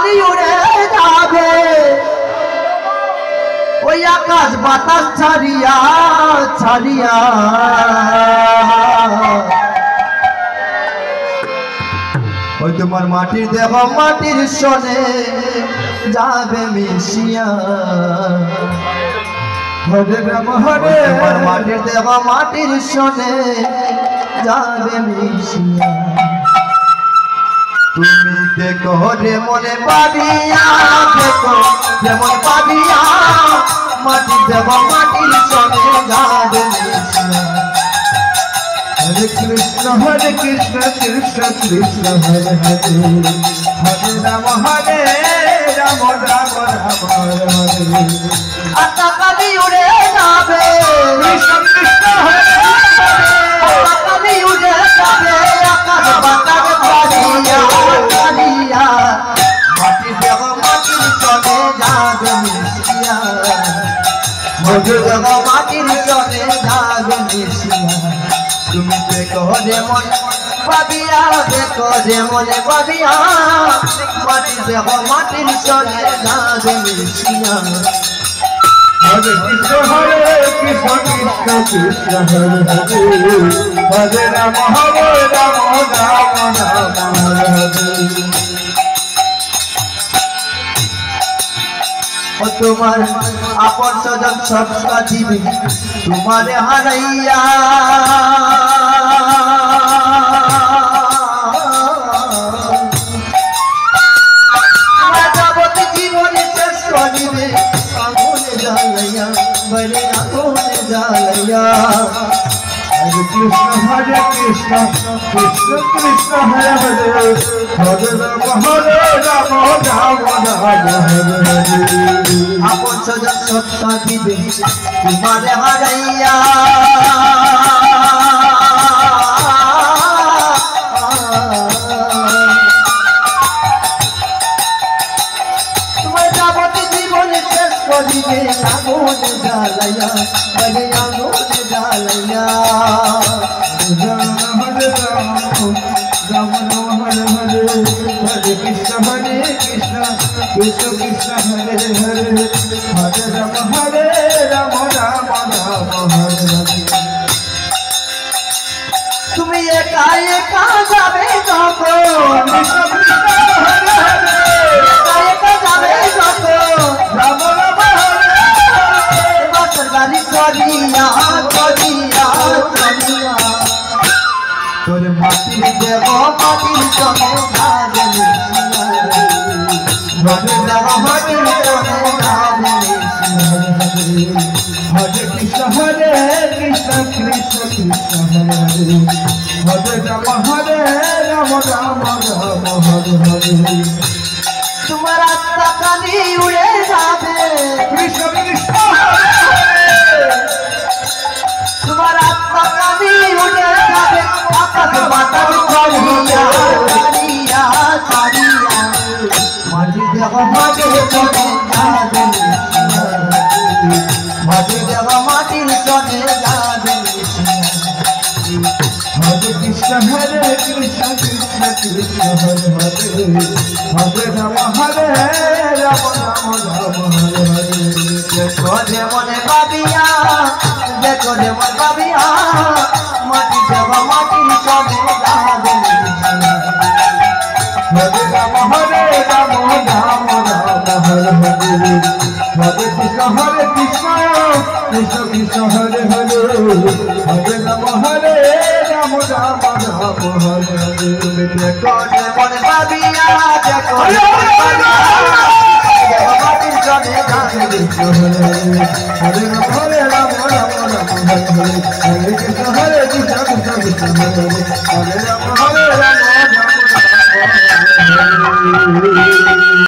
কালি উড়ে যাবে ওই আকাশ বাতাস ছাড়িয়া ছাড়িয়া ওই তোমার মাটির দেহ মাটির সনে যাবে মিশিয়া হরে রাম হরে তোমার মাটির দেহ মাটির সনে যাবে মিশিয়া তুমি দেখো রে মনে পাবিয়া দেখো যেমন পাবিয়া মাটির দেহ মাটির সনে যাবে মিশিয়া हरे कृष्ण कृष्ण कृष्ण हरे हरे हरे राम राम राम हरे हरे आता कली उड़े जाबे कृष्ण कृष्ण हरे आता कली उड़े जाबे आकाश बातास छाड़िया छाड़िया माटी देव माटिर सने जागे मिशिया माटी देव माटिर सने जागे मिशिया তুমি দেখো রে মনে পাবিয়া দেখো রে মনে পাবিয়া মাটি দেহ মাটির সনে যাবে মিশিয়া হরে কৃষ্ণ কৃষ্ণ কৃষ্ণ হরে হরে হরে রাম রাম রাম হরে হরে তোমার আপন সজন সব দিবি তোমারে হারাইয়া যাবতীয় জীবনে শেষ করিবে আগুনে জ্বালাইয়া বলে আগুনে জ্বালাইয়া हरे कृष्ण कृष्ण कृष्ण हरे हरे हरे राम राम हरे हरे आपन सजन सत्ता दिबे तुम्हारे हाराइया तुम्हारे যাবতীয় জীবন শেষ করিবে আগুনে জ্বালাইয়া বলে আগুনে জ্বালাইয়া राम हरे राम राम राम हरे हरे हरे कृष्ण कृष्ण कृष्ण हरे हरे हरे राम राम राम हरे हरे তুমি একা একা যাবে যখন কৃষ্ণ কৃষ্ণ হরে হরে একা একা যাবে যখন রাম রাম হরে হরে বাসর বাড়ি করিয়া করিয়া করিয়া তোর মাটির দেহ মাটির সনে যাবে মিশিয়া হরে রাম মাটির সনে যাবে মিশিয়া হরে কৃষ্ণ কৃষ্ণ কৃষ্ণ হরে হরে হরে রাম রাম রাম হরে হরে তোমার আত্মা কালি উড়ে যাবে কৃষ্ণ কৃষ্ণ হরে হরে তোমার আত্মা কালি উড়ে যাবে আকাশ বাতাস ছড়িয়া ছড়িয়া ছড়িয়া মাটি দেহ মাটির সনে যাবে মিশিয়া মাটি দেহ মাটির সনে যাবে মিশিয়া हरे कृष्ण कृष्ण कृष्ण हरे हरे हरे राम राम हरे हरे देखो रे मने पाबिया देखो रे मन पाबिया माटी देव माटिर सने जाबे मिशिया हरे राम राम राम हरे हरे हरे कृष्ण कृष्ण कृष्ण हरे हरे हरे राम राम राम हरे हरे देखो रे मन पाबिया देखो रे मन पाबिया माटिर सने जाबे मिशिया हरे राम राम हरे हरे हरे कृष्ण कृष्ण कृष्ण हरे हरे हरे राम राम राम हरे हरे